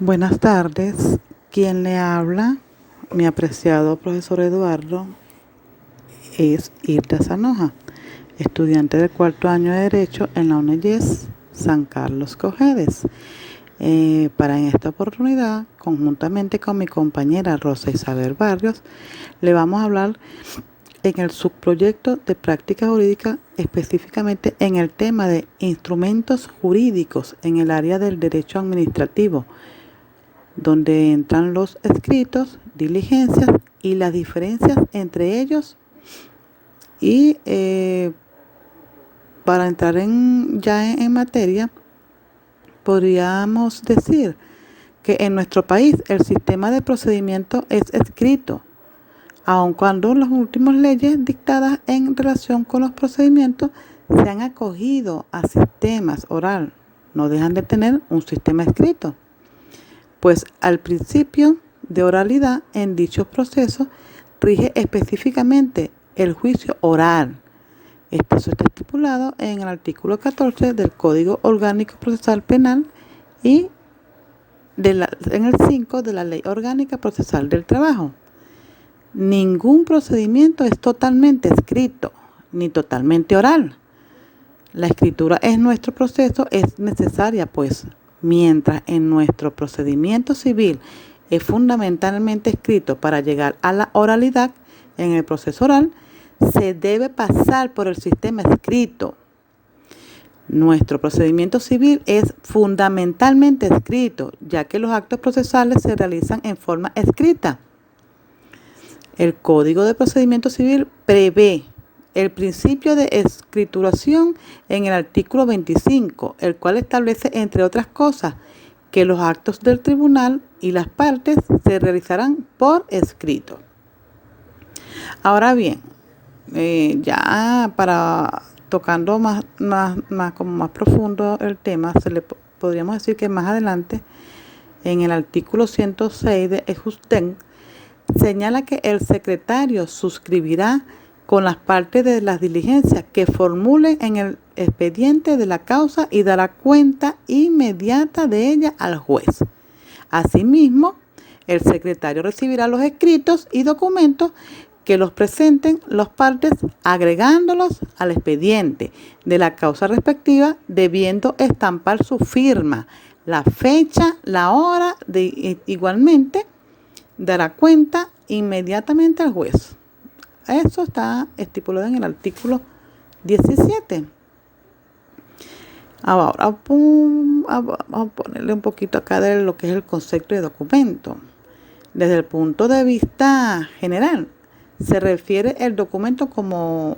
Buenas tardes. Quien le habla, mi apreciado profesor Eduardo, es Irta Sanoja, estudiante del cuarto año de Derecho en la UNEYES San Carlos Cojedes. Para en esta oportunidad, conjuntamente con mi compañera Rosa Isabel Barrios, le vamos a hablar en el subproyecto de práctica jurídica, específicamente en el tema de instrumentos jurídicos en el área del derecho administrativo, donde entran los escritos, diligencias y las diferencias entre ellos. Y para entrar ya en materia, podríamos decir que en nuestro país el sistema de procedimiento es escrito, aun cuando las últimas leyes dictadas en relación con los procedimientos se han acogido a sistemas oral, no dejan de tener un sistema escrito, pues al principio de oralidad en dichos procesos rige específicamente el juicio oral. Esto está estipulado en el artículo 14 del Código Orgánico Procesal Penal y en el 5 de la Ley Orgánica Procesal del Trabajo. Ningún procedimiento es totalmente escrito ni totalmente oral. La escritura en nuestro proceso es necesaria, pues, mientras en nuestro procedimiento civil es fundamentalmente escrito para llegar a la oralidad, en el proceso oral se debe pasar por el sistema escrito. Nuestro procedimiento civil es fundamentalmente escrito, ya que los actos procesales se realizan en forma escrita. El Código de Procedimiento Civil prevé el principio de escrituración en el artículo 25, el cual establece, entre otras cosas, que los actos del tribunal y las partes se realizarán por escrito. Ahora bien, ya para tocando más profundo el tema, podríamos decir que más adelante, en el artículo 106 de Ejusden, señala que el secretario suscribirá con las partes de las diligencias que formule en el expediente de la causa y dará cuenta inmediata de ella al juez. Asimismo, el secretario recibirá los escritos y documentos que los presenten las partes, agregándolos al expediente de la causa respectiva, debiendo estampar su firma, la fecha, la hora, igualmente dará cuenta inmediatamente al juez. Eso está estipulado en el artículo 17. Ahora vamos a ponerle un poquito acá de lo que es el concepto de documento. Desde el punto de vista general, se refiere el documento como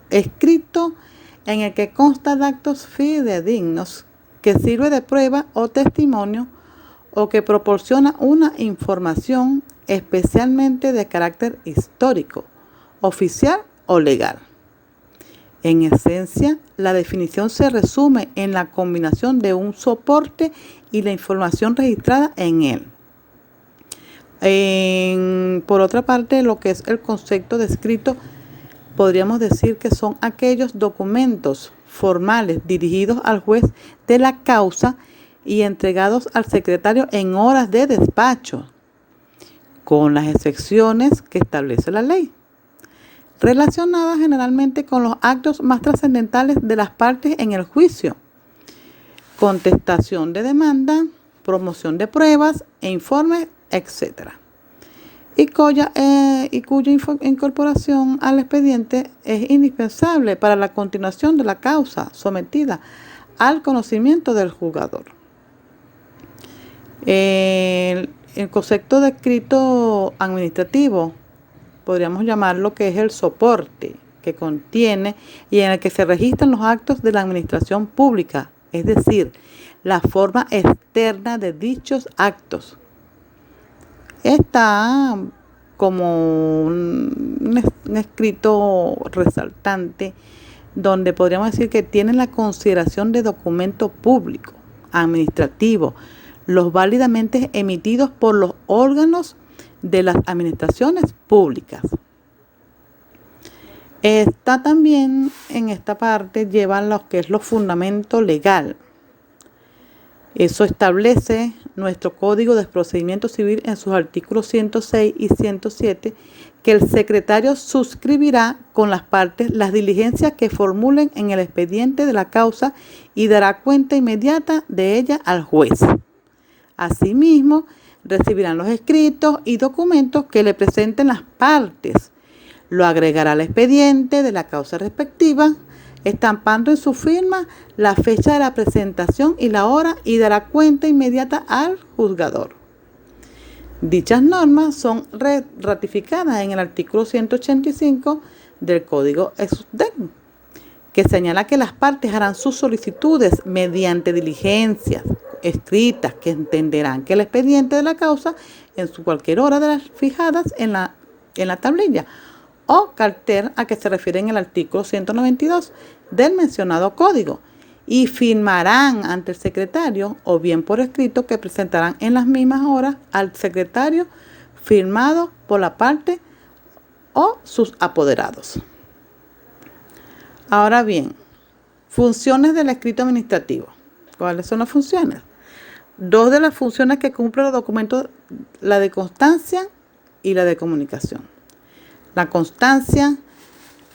escrito en el que consta de actos fidedignos que sirve de prueba o testimonio o que proporciona una información especialmente de carácter histórico, oficial o legal. En esencia, la definición se resume en la combinación de un soporte y la información registrada en él. Por otra parte, lo que es el concepto de escrito, podríamos decir que son aquellos documentos formales dirigidos al juez de la causa y entregados al secretario en horas de despacho, con las excepciones que establece la ley, relacionadas generalmente con los actos más trascendentales de las partes en el juicio: contestación de demanda, promoción de pruebas e informes, etc. Y cuya incorporación al expediente es indispensable para la continuación de la causa sometida al conocimiento del juzgador. El concepto de escrito administrativo podríamos llamarlo que es el soporte que contiene y en el que se registran los actos de la administración pública, es decir, la forma externa de dichos actos. Está como un escrito resaltante donde podríamos decir que tiene la consideración de documento público, administrativo, los válidamente emitidos por los órganos de las administraciones públicas. Está también en esta parte, lleva lo que es lo fundamento legal. Eso establece nuestro Código de Procedimiento Civil en sus artículos 106 y 107 que el secretario suscribirá con las partes las diligencias que formulen en el expediente de la causa y dará cuenta inmediata de ella al juez. Asimismo, recibirán los escritos y documentos que le presenten las partes. Lo agregará al expediente de la causa respectiva, estampando en su firma la fecha de la presentación y la hora, y dará cuenta inmediata al juzgador. Dichas normas son ratificadas en el artículo 185 del Código ESUDEN, que señala que las partes harán sus solicitudes mediante diligencias escritas que entenderán que el expediente de la causa en su cualquier hora de las fijadas en la tablilla o cartel a que se refiere en el artículo 192 del mencionado código, y firmarán ante el secretario o bien por escrito, que presentarán en las mismas horas al secretario firmado por la parte o sus apoderados. Ahora bien, funciones del escrito administrativo. ¿Cuáles son las funciones? Dos de las funciones que cumplen los documentos: la de constancia y la de comunicación. La constancia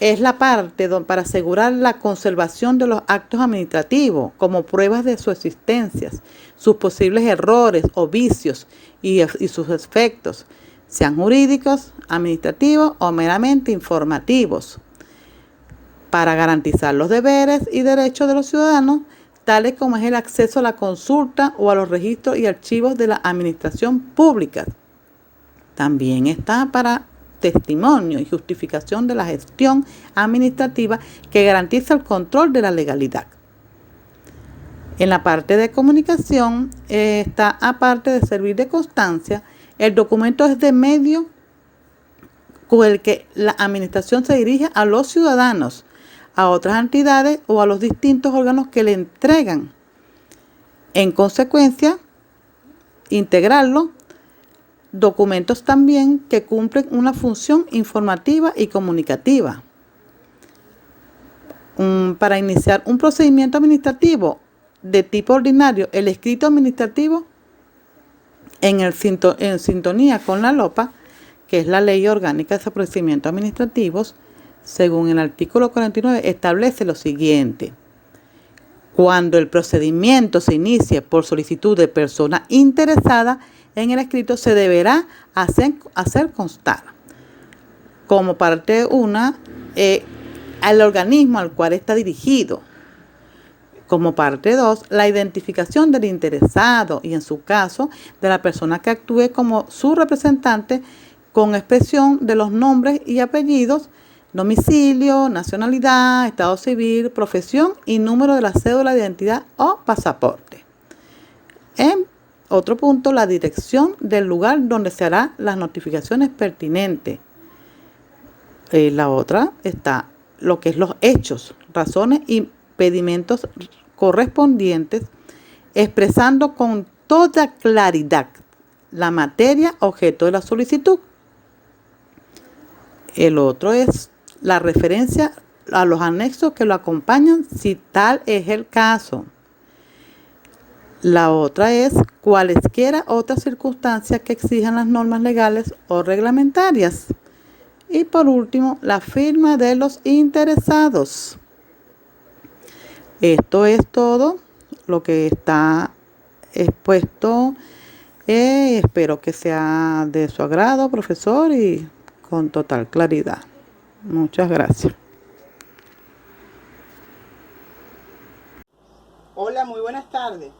es la parte para asegurar la conservación de los actos administrativos como pruebas de su existencia, sus posibles errores o vicios y sus efectos, sean jurídicos, administrativos o meramente informativos, para garantizar los deberes y derechos de los ciudadanos, tales como es el acceso a la consulta o a los registros y archivos de la administración pública. También está para testimonio y justificación de la gestión administrativa que garantiza el control de la legalidad. En la parte de comunicación está, aparte de servir de constancia, el documento es de medio con el que la administración se dirige a los ciudadanos, a otras entidades o a los distintos órganos que le entregan. En consecuencia, integrarlo documentos también que cumplen una función informativa y comunicativa. Para iniciar un procedimiento administrativo de tipo ordinario, el escrito administrativo en sintonía con la LOPA, que es la Ley Orgánica de Procedimientos Administrativos, según el artículo 49, establece lo siguiente: cuando el procedimiento se inicie por solicitud de persona interesada en el escrito, se deberá hacer constar como parte 1 al organismo al cual está dirigido. Como parte 2, la identificación del interesado y, en su caso, de la persona que actúe como su representante, con expresión de los nombres y apellidos, domicilio, nacionalidad, estado civil, profesión y número de la cédula de identidad o pasaporte. En otro punto, la dirección del lugar donde se harán las notificaciones pertinentes. La otra está lo que es los hechos, razones y pedimentos correspondientes, expresando con toda claridad la materia objeto de la solicitud. El otro es la referencia a los anexos que lo acompañan, si tal es el caso. La otra es cualesquiera otras circunstancias que exijan las normas legales o reglamentarias. Y por último, la firma de los interesados. Esto es todo lo que está expuesto. Espero que sea de su agrado, profesor, y con total claridad. Muchas gracias. Hola, muy buenas tardes.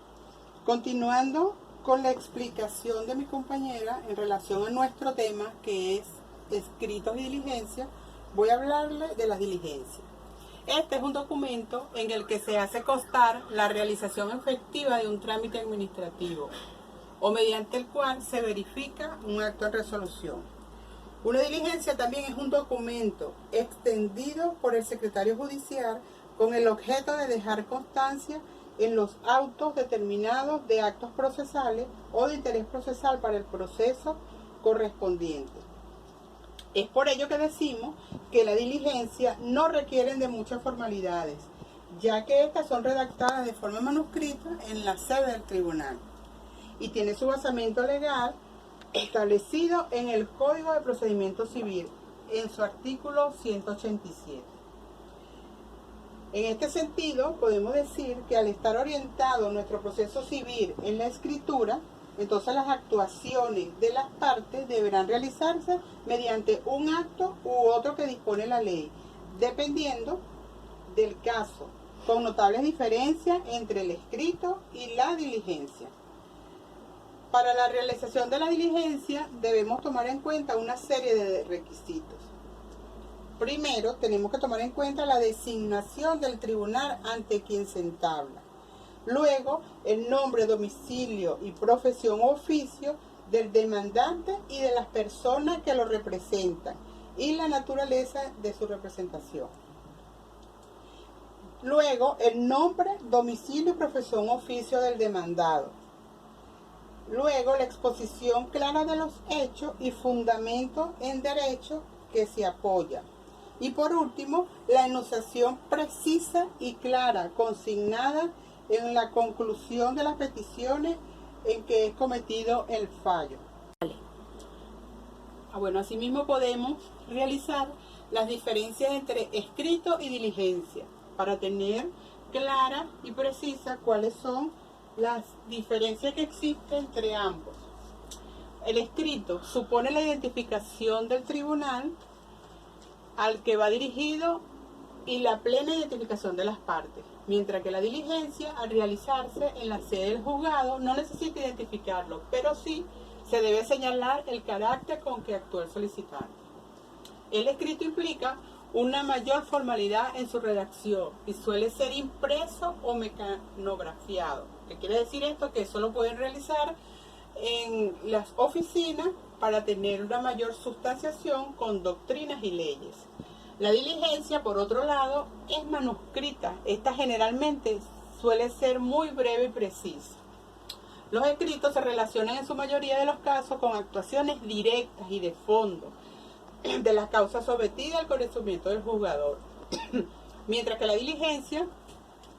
Continuando con la explicación de mi compañera en relación a nuestro tema, que es escritos y diligencias, voy a hablarle de las diligencias. Este es un documento en el que se hace constar la realización efectiva de un trámite administrativo o mediante el cual se verifica un acto de resolución. Una diligencia también es un documento extendido por el secretario judicial con el objeto de dejar constancia en los autos determinados de actos procesales o de interés procesal para el proceso correspondiente. Es por ello que decimos que la diligencia no requieren de muchas formalidades, ya que estas son redactadas de forma manuscrita en la sede del tribunal. y tiene su basamento legal establecido en el Código de Procedimiento Civil, en su artículo 187. En este sentido, podemos decir que al estar orientado nuestro proceso civil en la escritura, entonces las actuaciones de las partes deberán realizarse mediante un acto u otro que dispone la ley, dependiendo del caso, con notables diferencias entre el escrito y la diligencia. Para la realización de la diligencia debemos tomar en cuenta una serie de requisitos. Primero, tenemos que tomar en cuenta la designación del tribunal ante quien se entabla. Luego, el nombre, domicilio y profesión o oficio del demandante y de las personas que lo representan y la naturaleza de su representación. Luego, el nombre, domicilio y profesión o oficio del demandado. Luego, la exposición clara de los hechos y fundamento en derecho que se apoya. Y por último, la enunciación precisa y clara, consignada en la conclusión de las peticiones en que es cometido el fallo. Bueno, asimismo podemos realizar las diferencias entre escrito y diligencia para tener clara y precisa cuáles son las diferencias que existen entre ambos. El escrito supone la identificación del tribunal al que va dirigido y la plena identificación de las partes, mientras que la diligencia, al realizarse en la sede del juzgado, no necesita identificarlo, pero sí se debe señalar el carácter con que actúa el solicitante. El escrito implica una mayor formalidad en su redacción y suele ser impreso o mecanografiado. ¿Qué quiere decir esto? Que eso lo pueden realizar en las oficinas para tener una mayor sustanciación con doctrinas y leyes. La diligencia, por otro lado, es manuscrita. Esta generalmente suele ser muy breve y precisa. Los escritos se relacionan en su mayoría de los casos con actuaciones directas y de fondo de las causas sometidas al conocimiento del juzgador, mientras que la diligencia,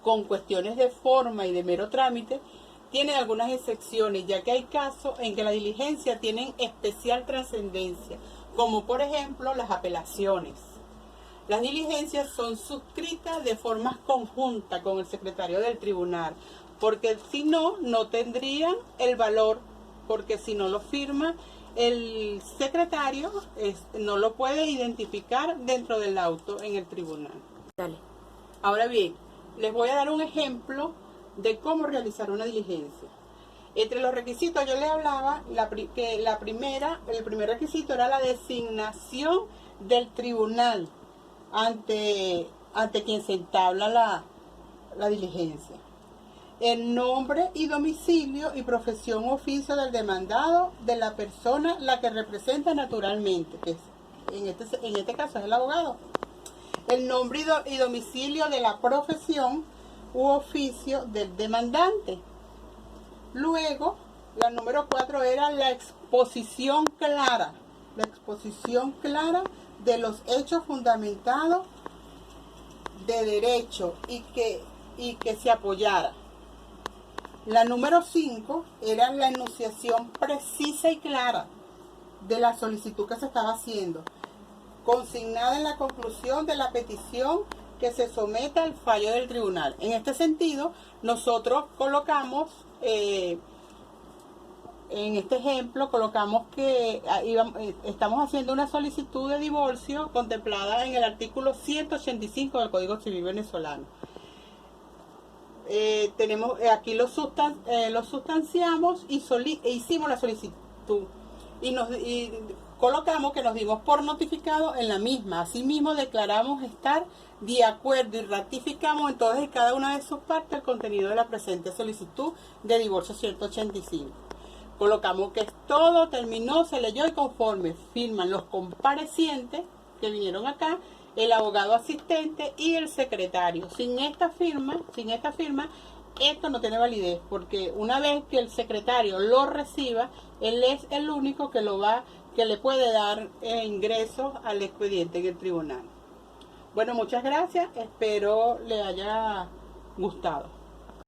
con cuestiones de forma y de mero trámite, tiene algunas excepciones, ya que hay casos en que la diligencia tiene especial trascendencia, como por ejemplo las apelaciones. Las diligencias son suscritas de forma conjunta con el secretario del tribunal, porque si no, no tendrían el valor, porque si no lo firma el secretario, no lo puede identificar dentro del auto en el tribunal. Dale. Ahora bien, les voy a dar un ejemplo de cómo realizar una diligencia. Entre los requisitos yo les hablaba que el primer requisito era la designación del tribunal ante quien se entabla la diligencia. El nombre y domicilio y profesión o oficio del demandado, de la persona la que representa naturalmente, que en este caso es el abogado. El nombre y domicilio de la profesión u oficio del demandante. Luego, la número 4 era la exposición clara. La exposición clara de los hechos fundamentados de derecho y que se apoyara. La número 5 era la enunciación precisa y clara de la solicitud que se estaba haciendo, consignada en la conclusión de la petición que se someta al fallo del tribunal. En este sentido, nosotros colocamos, en este ejemplo, colocamos que estamos haciendo una solicitud de divorcio contemplada en el artículo 185 del Código Civil venezolano. Aquí lo sustanciamos y hicimos la solicitud y colocamos que nos dimos por notificado en la misma. Asimismo, declaramos estar de acuerdo y ratificamos en todas y cada una de sus partes el contenido de la presente solicitud de divorcio 185. Colocamos que todo terminó, se leyó y conforme firman los comparecientes que vinieron acá, el abogado asistente y el secretario. Sin esta firma, esto no tiene validez, porque una vez que el secretario lo reciba, él es el único que le puede dar ingreso al expediente en el tribunal. Bueno, muchas gracias, espero le haya gustado.